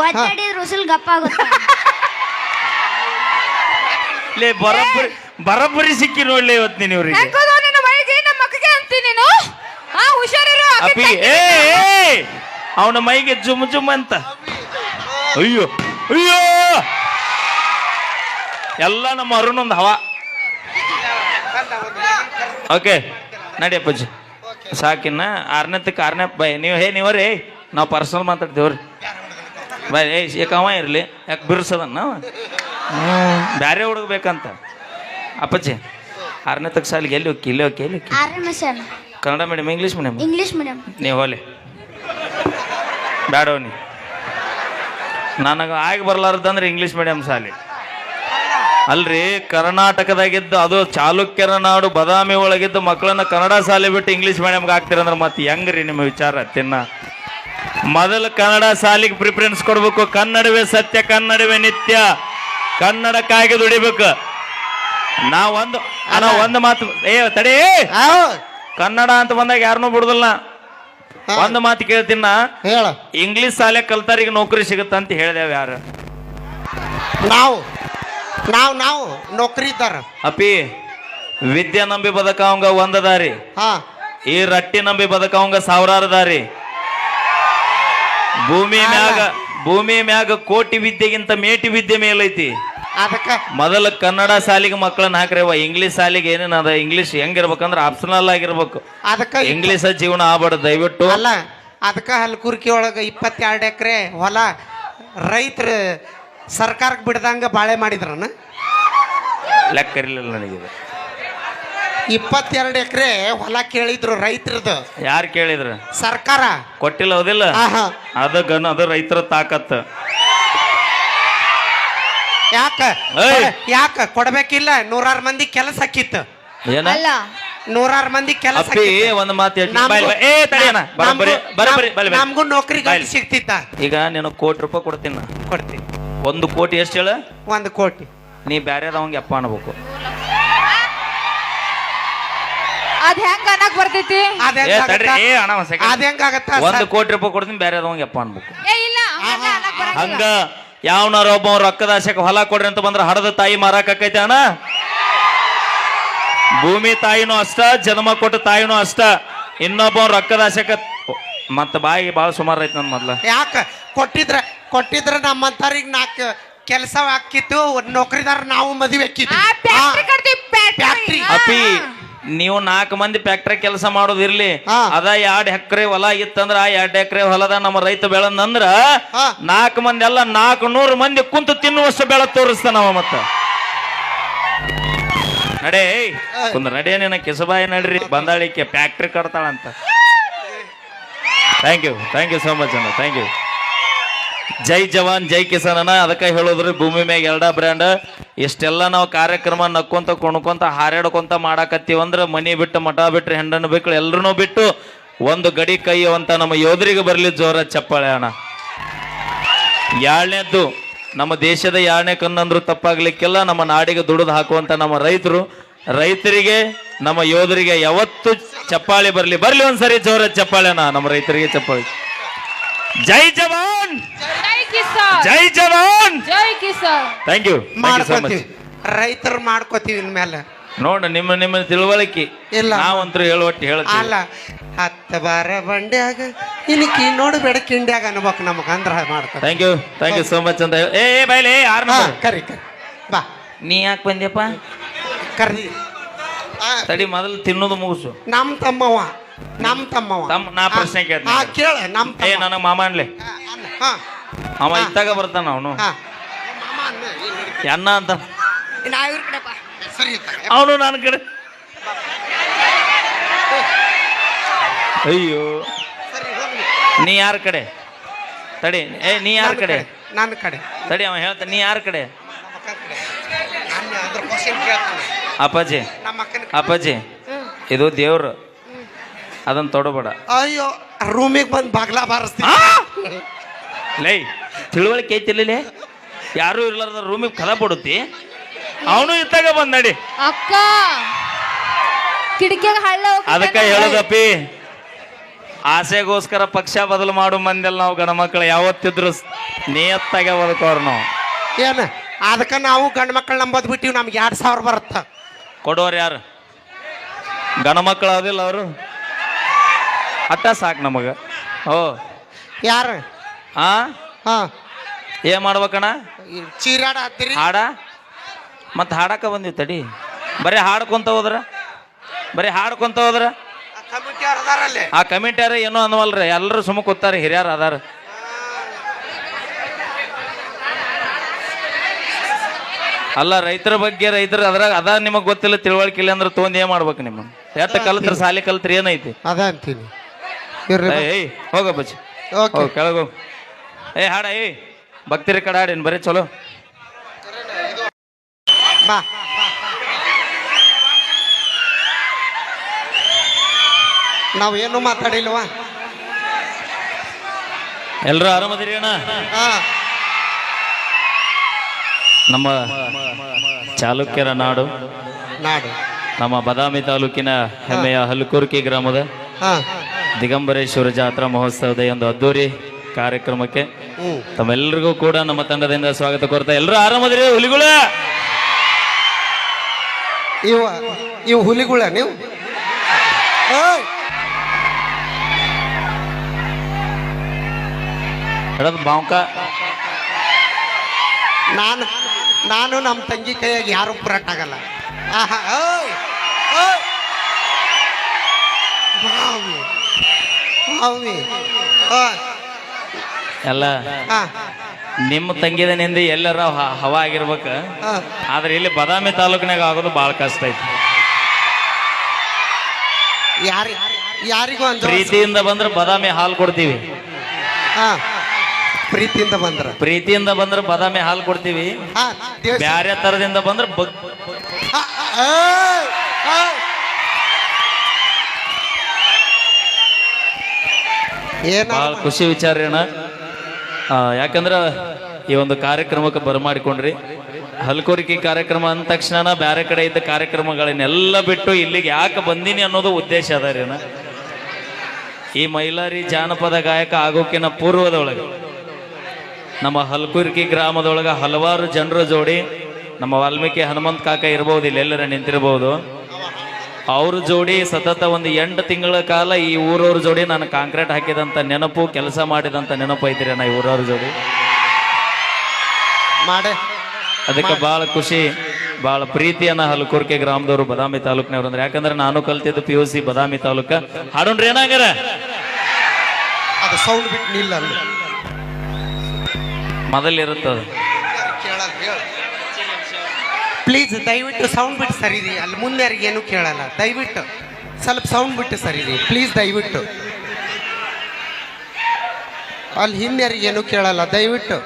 ಒದ್ದಾಡಿದ್ರ ಉಸುಲ್ ಗಪ್ಪ ಆಗುತ್ತೆ. ಬರಬ್ಬರಿ ಸಿಕ್ಕಿ ನೋಡ್ಲಿ ಇವತ್ತು ನೀನು ಇವ್ರಿಗೆ. ಹೆಂಗದು ನಿನ್ನ ಮೈಗೆ ನಮ್ಮ ಮಕ್ಕಗೆ ಅಂತೀನಿ ನೀನು. ಹುಷಾರಿರು. ಅಪ್ಪಿ ಅವನ ಮೈಗೆ ಜುಮ್ ಜುಮ್ ಅಂತ. ಅಯ್ಯೋ ಅಯ್ಯೋ ಎಲ್ಲ ನಮ್ಮ ಅರುಣೊಂದು ಹವಾ. ಓಕೆ ನಡಿ ಅಪ್ಪಾಜಿ ಸಾಕಿನ್ನ. 6ನೇತಕ್ಕೆ 6ನೇ ಬಾಯ್ ನೀವು ನೀವರೇ ನಾವು ಪರ್ಸನಲ್ ಮಾತಾಡ್ತೇವ್ರಿ ಬಾಯ್. ಯಾಕೆ ಅವ ಇರಲಿ ಯಾಕೆ ಬಿರ್ಸದನ್ನ ಬ್ಯಾರೆ ಹುಡುಗಬೇಕಂತ. ಅಪ್ಪಾಜಿ 6ನೇತಕ್ಕೆ ಸಾಲಿಗೆ ಎಲ್ಲಿ ಹೋಗಿ ಇಲ್ಲೇ ಹೋಗಿ ಎಲ್ಲಿ Kannada medium English medium? English medium. ನೀವು ಹೋಲಿ ಬ್ಯಾಡವ ನೀ. ನನಗೆ ಆಗಿ ಬರ್ಲಾರ್ದಂದ್ರೆ ಇಂಗ್ಲೀಷ್ ಮೀಡಿಯಂ ಸಾಲಿ ಅಲ್ರಿ. ಕರ್ನಾಟಕದಾಗಿದ್ದು ಅದು ಚಾಲುಕ್ಯರ ನಾಡು ಬದಾಮಿ ಒಳಗಿದ್ದು ಮಕ್ಕಳನ್ನ ಕನ್ನಡ ಶಾಲೆ ಬಿಟ್ಟು ಇಂಗ್ಲೀಷ್ ಮೀಡಿಯಂಗೆ ಹಾಕ್ತಿರಂದ್ರೆ ಮತ್ತೆ ಹೆಂಗ್ರಿ ನಿಮ್ಮ ವಿಚಾರ? ತಿನ್ನ ಮೊದಲು ಕನ್ನಡ ಶಾಲೆಗೆ ಪ್ರಿಫರೆನ್ಸ್ ಕೊಡ್ಬೇಕು. ಕನ್ನಡವೇ ಸತ್ಯ, ಕನ್ನಡವೇ ನಿತ್ಯ, ಕನ್ನಡಕ್ಕಾಗಿ ದುಡಿಬೇಕು. ಒಂದು ಮಾತು ತಡಿ. ಕನ್ನಡ ಅಂತ ಬಂದಾಗ ಯಾರನ್ನೂ ಬಿಡುದಿಲ್ಲ. ಒಂದು ಮಾತು ಕೇಳ್ತೀನ, ಇಂಗ್ಲಿಷ್ ಶಾಲೆ ಕಲ್ತಾರಿಗೆ ನೌಕರಿ ಸಿಗುತ್ತ ಅಂತ ಹೇಳಿದೇವ್ ಯಾರು? ನಾವು ನೌಕರಿ ಇದ್ದಾರ. ಅಪ್ಪಿ ವಿದ್ಯೆ ನಂಬಿ ಬದುಕವಂಗ ಒಂದ ದಾರಿ, ಈ ರಟ್ಟಿ ನಂಬಿ ಬದುಕವಂಗ 1000 ದಾರಿ. ಭೂಮಿ ಮ್ಯಾಗ ಕೋಟಿ ವಿದ್ಯೆಗಿಂತ ಮೇಟಿ ವಿದ್ಯೆ ಮೇಲೈತಿ. ಮೊದಲ ಕನ್ನಡ ಶಾಲೆಗೆ ಮಕ್ಕಳನ್ನ ಹಾಕ್ರವ. ಇಂಗ್ಲಿಷ್ ಶಾಲೆಗೆ ಏನೇನದ? ಇಂಗ್ಲಿಷ್ ಹೆಂಗಿರ್ಬೇಕಂದ್ರೆ ಆಪ್ಷನಲ್ ಆಗಿರ್ಬೇಕು. ಇಂಗ್ಲಿಷ್ ಜೀವನ ಆಗ್ಬಾರ್ದು ದಯವಿಟ್ಟು. ಅಲ್ಲ ಅದಕ್ಕ ಹಲ್ಕುರ್ಕಿ ಒಳಗ 22 ಎಕರೆ ಹೊಲ ರೈತರು ಸರ್ಕಾರಕ್ಕೆ ಬಿಡ್ದಂಗ ಬಾಳೆ ಮಾಡಿದ್ರನ ಲೆಕ್ಕ ಇರ್ಲಿಲ್ಲ ನನಗಿದೆ. 22 ಎಕರೆ ಹೊಲ ಕೇಳಿದ್ರು ರೈತರದು. ಯಾರು ಕೇಳಿದ್ರು? ಸರ್ಕಾರ ಕೊಟ್ಟಿಲ್ಲ. ಹೌದಿಲ್ಲ? ಅದು ರೈತರ ತಾಕತ್. ಯಾಕ ಕೊಡ್ಬೇಕಿಲ್ಲ? 100 ಮಂದಿ ಕೆಲಸ ಹಾಕಿತ್ತು. ಅಲ್ಲ 100 ಮಂದಿ ಕೆಲಸ. ಒಂದು ಮಾತು ನಮಗೂ ನೌಕರಿ ಸಿಗ್ತಿತ್ತ. ಈಗ ನೀನು ₹1 ಕೋಟಿ ಕೊಡ್ತೀನಿ. 1 ಕೋಟಿ ಎಷ್ಟು ಹೇಳ? 1 ಕೋಟಿ. ನೀ ಬ್ಯಾರೆದವಂಗೆ ಅಪ್ಪ ಅನ್ಬೇಕು. ಅದ್ ಹೆಂಗ ಅನ್ನಕ್ ಬರ್ತೈತಿ? ಅದ ಹೆಂಗಾಗತ್ತ? 1 ಕೋಟಿ ರೂಪಾಯಿ ಕೊಡ್ತೀನಿ, ಬ್ಯಾರೆದವಂಗೆ ಅಪ್ಪ ಅನ್ಬೇಕು. ಹಂಗ ಯಾವನಾರ ಒಬ್ಬ ರೊಕ್ಕದ ಆಸೆಗೆ ಹೊಲ ಕೊಡ್ರಿ ಅಂತ ಬಂದ್ರೆ ಹಡದ ತಾಯಿ ಮಾರಾಕೈತೆ ಅಣ್ಣ. ಭೂಮಿ ತಾಯಿನೂ ಅಷ್ಟ, ಜನ್ಮ ಕೊಟ್ಟ ತಾಯಿನೂ ಅಷ್ಟ. ಇನ್ನೊಬ್ಬ ರೊಕ್ಕದ ಆಸೆಕ ಮತ್ತ ಬಾಯಿಗೆ ಬಾಳ ಸುಮಾರು ಐತಿ ನನ್ ಮೊದ್ಲ. ಯಾಕ ಕೊಟ್ಟಿದ್ರ ನಮ್ಮಂತಾರಿಗೆ 4 ಕೆಲಸ ಹಾಕಿತ್ತು. ನೌಕರಿದಾರ ನಾವು ಮದುವೆ ಅಪ್ಪಿ ನೀವು 4 ಮಂದಿ ಫ್ಯಾಕ್ಟ್ರಿ ಕೆಲಸ ಮಾಡೋದಿರ್ಲಿ. ಅದ 2 ಎಕರೆ ಹೊಲ ಇತ್ತಂದ್ರ ಆ 2 ಎಕರೆ ಹೊಲದ ನಮ್ಮ ರೈತ ಬೆಳೆದಂದ್ರ 4 ಮಂದಿ ಎಲ್ಲ 400 ಮಂದಿ ಕುಂತು ತಿನ್ನುವಷ್ಟು ಬೆಳೆ ತೋರಿಸ್ತಾನವ. ಮತ್ತ ನಡೇ ನಡೇ ನಿನ್ನ ಕಿಸಬಾಯಿ ನಡ್ರಿ ಬಂದಾಳಿಕೆ ಫ್ಯಾಕ್ಟ್ರಿ ಕಟ್ತಾಳಂತ. ಥ್ಯಾಂಕ್ ಯು ಸೋ ಮಚ್ ಅಣ್ಣ, ಥ್ಯಾಂಕ್ ಯು. ಜೈ ಜವಾನ್ ಜೈ ಕಿಸಾನ್ ಅಣ್ಣ. ಅದಕ್ಕೆ ಹೇಳೋದ್ರಿ ಭೂಮಿ ಮ್ಯಾಗ 2 ಬ್ರ್ಯಾಂಡ್. ಇಷ್ಟೆಲ್ಲ ನಾವು ಕಾರ್ಯಕ್ರಮ ನಕ್ಕೊಂತ ಕುಣ್ಕೊಂತ ಹಾರಾಡ್ಕೊಂತ ಮಾಡಾಕತ್ತೀವಂದ್ರ ಮನಿ ಬಿಟ್ಟು ಮಠ ಬಿಟ್ರೆ ಹೆಂಡನ್ನು ಬಿಟ್ಟು ಎಲ್ರೂ ಬಿಟ್ಟು ಒಂದು ಗಡಿ ಕೈಯುವಂತ ನಮ್ಮ ಯೋಧರಿಗೆ ಬರಲಿ ಜೋರ ಚಪ್ಪಾಳೆ ಅಣ್ಣ. 2ನೇದ್ದು ನಮ್ಮ ದೇಶದ 2ನೇ ಕಣ್ಣಂದ್ರು ತಪ್ಪಾಗ್ಲಿಕ್ಕೆಲ್ಲ ನಮ್ಮ ನಾಡಿಗೆ ದುಡಿದು ಹಾಕುವಂತ ನಮ್ಮ ರೈತರಿಗೆ ನಮ್ಮ ಯೋಧರಿಗೆ ಯಾವತ್ತು ಚಪ್ಪಾಳಿ ಬರ್ಲಿ ಒಂದ್ಸರಿ ಜೋರ ಚಪ್ಪಾಳೆನ ನಮ್ಮ ರೈತರಿಗೆ ಚಪ್ಪಾಳಿ. ಜೈ ಜವಾನ್ ಜೈ ಜವಾನ್ ಜೈ ಕಿಸಾನ್. Thank you so much. ರೈತರು ಮಾಡ್ಕೋತೀವಿ ಇನ್ಮೇಲೆ. ನೋಡ ನಿಮ್ಮ ತಿಳುವಳಿಕೆ ಇಲ್ಲ, ನಾವಂತೂ ಹೇಳುವಟ್ಟು ಹೇಳ್ತೀವಿ. ಅಲ್ಲ 10 ಬಾರ ಬಂಡ್ಯಾಗ ಇನ್ಕಿ ನೋಡ್ಬೇಡ ಕಿಂಡ್ಯಾಗ ಅನ್ಬೇಕು ನಮಗ ಅಂದ್ರ ಮಾಡ್ತಾರೆ. ಥ್ಯಾಂಕ್ ಯು ಸೋ ಮಚ್ ಅಂತ ಬೈಲೆ ಕರಿ ಬಾ. ನೀ ಯಾಕೆ ಬಂದ್ಯಪ್ಪ? ಕರ್ದಿ ತಡಿ ಮೊದಲು ತಿನ್ನೋದು ಮುಗಿಸು. ನಮ್ಮ ತಮ್ಮವ ನಮ್ಮ ತಮ್ಮವ ನಾ ಪ್ರಶ್ನೆ ಕೇಳ್ತೀನಿ. ಕೇಳ ನಮ್ಮ ಏ ನನಗೆ ಮಾಮ ಅನ್ಲಿ. ಹಾ ಅವ ಇತ್ತಾಗ ಬರ್ತಾನ ಅವನು ಹಾ ಅಣ್ಣ ಅಂತ ನಾವ್ ಇವ್ರ ಕಡೆಪ್ಪ. ಸರಿ ಅವನು ನನ್ನ ಕಡೆ. ಅಯ್ಯೋ ಸರಿ ಹೋಗ್ಲಿ. ನೀ ಯಾರ ಕಡೆ? ತಡಿ. ನೀ ಯಾರ ಕಡೆ? ನನ್ನ ಕಡೆ. ತಡಿ, ಅವ ಹೇಳ್ತಾನೆ. ನೀ ಯಾರ ಕಡೆ? ನಮ್ಮ ಅಕ್ಕನ ಕಡೆ. ನಾನು ಅದ್ರ ಕ್ವಶನ್ ಕೇಳ್ತಾನೆ. ಅಪ್ಪಾಜಿ, ನಮ್ಮ ಅಕ್ಕನ ಅಪ್ಪಾಜಿ, ಇದು ದೇವ್ರು, ಅದನ್ನ ತೊಡಬೇಡ. ಅಯ್ಯೋ ರೂಮಿಗೆ ಬಂದು ಬಾಗ್ಲಾ ಬಾರಿಸ್ತೀನಿ. ಲೈ, ತಿಳುವಳಿಕೆ ಐತಿಲ್ಲ, ಯಾರು ಇರ್ಲಾರ್ದ ರೂಮಿಗೆ ಕದ ಬಿಡುತ್ತಿ. ಅವನು ಇತ್ತಾಗ ಬಂದ್ ನಡಿ. ಅಕ್ಕ ಕಿಟಕಿಯಾಗ ಹಳ್ಳ ಅದಕ್ಕೆ ಹೇಳೋದಪ್ಪಿ, ಆಸೆಗೋಸ್ಕರ ಪಕ್ಷ ಬದಲು ಮಾಡು ಮಂದಿಲ್ಲ ನಾವು ಗಂಡ ಮಕ್ಕಳು. ಯಾವತ್ತಿದ್ರು ನಿಯತ್ತಾಗೆ ಬದುಕೋರು ನಾವು. ಏನು ಅದಕ್ಕೆ ನಾವು ಗಂಡು ಮಕ್ಕಳು ನಂಬೋದು ಬಿಟ್ಟಿವಿ. ನಮ್ಗೆ 2000 ಬರುತ್ತ. ಕೊಡೋರು ಯಾರು? ಗಂಡ ಮಕ್ಕಳು ಅದಿಲ್ಲ ಅವರು. ಅಟ್ಟ ಸಾಕು ನಮಗೆ. ಓ ಯಾರು? ಹಾ ಹಾ ಏನ್ ಮಾಡ್ಬೇಕಣ್ಣ? ಚೀರಾಡ ಹತ್ತಿರಿ ಹಾಡ ಮತ್ತೆ ಹಾಡಕ ಬಂದಿವಿ. ತಡಿ, ಬರೀ ಹಾಡ್ಕೊಂತ ಹೋದ್ರ, ಬರೀ ಹಾಡ್ಕೊಂತ ಹೋದ್ರ ಕಮಿಟಿ ಅವ್ರು ಅದಾರಲ್ಲಿ. ಆ ಕಮಿಟಿಯಾರ ಏನೋ ಅನ್ನವಲ್ರಿ, ಎಲ್ಲರೂ ಸುಮ್ಮ ಕೂತಾರ, ಹಿರಿಯರ್ ಅದಾರ. ಅಲ್ಲ, ರೈತರ ಬಗ್ಗೆ ರೈತರು ಅದ್ರಾಗ ಅದ ನಿಮಗ್ ಗೊತ್ತಿಲ್ಲ, ತಿಳುವಳಿಕೆ ಇಲ್ಲ ಅಂದ್ರೆ ತೊಗೊಂಡ್ ಏನ್ ಮಾಡ್ಬೇಕು? ನಿಮ್ಮ ಎತ್ತ ಕಲ್ತ್ರ ಸಾಲಿ ಕಲ್ತ್ರಿ ಏನೈತಿ? ಅದ ಅಂತೀನಿ. ಏಯ್ ಹೋಗ ಬಚ್ಚಿ, ಹೋಗ ಕೆಳಗ ಹೋಗ್. ಹಾಡ ಭಕ್ತಿರಿ ಕಡೆ ಹಾಡೇನ್ ಬರೀ ಚಲೋ. ಬಾ ನಾವೇನು ಮಾತಾಡಿಲ್ವಾ? ಎಲ್ರು ಆರಾಮದಿರಿ ಅಣ್ಣ? ಹಾ ನಮ್ಮ ಚಾಲುಕ್ಯರ ನಾಡು, ನಾಡು, ನಮ್ಮ ಬಾದಾಮಿ ತಾಲೂಕಿನ ಹೆಮ್ಮೆಯ ಹಲಕುರ್ಕಿ ಗ್ರಾಮದ ಹಾ ದಿಗಂಬರೇಶ್ವರ ಜಾತ್ರಾ ಮಹೋತ್ಸವದ ಒಂದು ಅದ್ದೂರಿ ಕಾರ್ಯಕ್ರಮಕ್ಕೆ ತಮ್ಮೆಲ್ಲರಿಗೂ ಕೂಡ ನಮ್ಮ ತಂಡದಿಂದ ಸ್ವಾಗತ ಕೋರ್ತಾ. ಎಲ್ಲರೂ ಆರಾಮದಿರಿ ಹುಲಿಗಳ? ಇವು ಹುಲಿಗಳ ನೀವು? ಬಾಂಕ ನಾನು ನಮ್ಮ ತಂಗಿ ಕೈಯಾಗಿ ಯಾರು ಪುರಾಟ ಆಗಲ್ಲ. ಎಲ್ಲ ನಿಮ್ಮ ತಂಗಿದ ನಿಂದ ಎಲ್ಲರ ಹವಾ ಆಗಿರ್ಬೇಕ. ಆದ್ರೆ ಇಲ್ಲಿ ಬಾದಾಮಿ ತಾಲೂಕಿನಾಗ ಆಗೋದು ಬಹಳ ಕಷ್ಟ ಐತಿ. ಯಾರಿಗೂ ಪ್ರೀತಿಯಿಂದ ಬಂದ್ರೆ ಬಾದಾಮಿ ಹಾಲು ಕೊಡ್ತೀವಿ. ಪ್ರೀತಿಯಿಂದ ಬಂದ್ರೆ ಬಾದಾಮಿ ಹಾಲು ಕೊಡ್ತೀವಿ. ಬ್ಯಾರೆ ತರದಿಂದ ಬಂದ್ರೆ ಬಹಳ ಖುಷಿ ವಿಚಾರ ಅಣ್ಣ. ಯಾಕಂದ್ರ ಈ ಒಂದು ಕಾರ್ಯಕ್ರಮಕ್ಕೆ ಬರಮಾಡಿಕೊಂಡ್ರಿ. ಹಲ್ಕೋರಿಕೆ ಕಾರ್ಯಕ್ರಮ ಅಂದ ತಕ್ಷಣ ಬ್ಯಾರೆ ಕಡೆ ಇದ್ದ ಕಾರ್ಯಕ್ರಮಗಳನ್ನೆಲ್ಲ ಬಿಟ್ಟು ಇಲ್ಲಿಗೆ ಯಾಕೆ ಬಂದೀನಿ ಅನ್ನೋದು ಉದ್ದೇಶ ಅದ ರೀ ಅಣ್ಣ. ಈ ಮೈಲಾರಿ ಜಾನಪದ ಗಾಯಕ ಆಗೋಕಿನ ಪೂರ್ವದೊಳಗೆ ನಮ್ಮ ಹಲ್ಕುರ್ಕಿ ಗ್ರಾಮದೊಳಗೆ ಹಲವಾರು ಜನರ ಜೋಡಿ, ನಮ್ಮ ವಾಲ್ಮೀಕಿ ಹನುಮಂತ ಕಾಕ ಇರ್ಬೋದು, ಇಲ್ಲೆಲ್ಲರ ನಿಂತಿರ್ಬೋದು, ಅವ್ರ ಜೋಡಿ ಸತತ ಒಂದು 8 ತಿಂಗಳ ಕಾಲ ಈ ಊರವ್ರ ಜೋಡಿ ನಾನು ಕಾಂಕ್ರೀಟ್ ಹಾಕಿದಂಥ ನೆನಪು, ಕೆಲಸ ಮಾಡಿದಂಥ ನೆನಪು ಐತಿರಿ ನಾ ಈ ಊರವ್ರ ಜೋಡಿ. ಅದಕ್ಕೆ ಭಾಳ ಖುಷಿ, ಭಾಳ ಪ್ರೀತಿಯನ್ನ ಹಲಕುರ್ಕಿ ಗ್ರಾಮದವರು ಬಾದಾಮಿ ತಾಲೂಕಿನವ್ರು ಅಂದ್ರೆ. ಯಾಕಂದ್ರೆ ನಾನು ಕಲ್ತಿದ್ದು PUC ಬಾದಾಮಿ ತಾಲೂಕ. ಹಾಡೋಣ್ರಿ ಏನಾಗ್ಯಾರ? ಅದು ಸೌಂಡ್ ಬಿಟ್ಟು ನಿಲ್ಲ ಮೊದಲಿರುತ್ತದ. ಪ್ಲೀಸ್ ದಯವಿಟ್ಟು ಸೌಂಡ್ ಬಿಟ್ಟು ಸರಿರಿ. ಅಲ್ಲಿ ಮುಂದೆ ಯಾರಿಗೇನು ಕೇಳಲ್ಲ. ದಯವಿಟ್ಟು ಸ್ವಲ್ಪ ಸೌಂಡ್ ಬಿಟ್ಟು ಸರಿರಿ ಪ್ಲೀಸ್. ದಯವಿಟ್ಟು ಅಲ್ಲಿ ಹಿಂದೆ ಯಾರಿಗೇನು ಕೇಳಲ್ಲ. ದಯವಿಟ್ಟು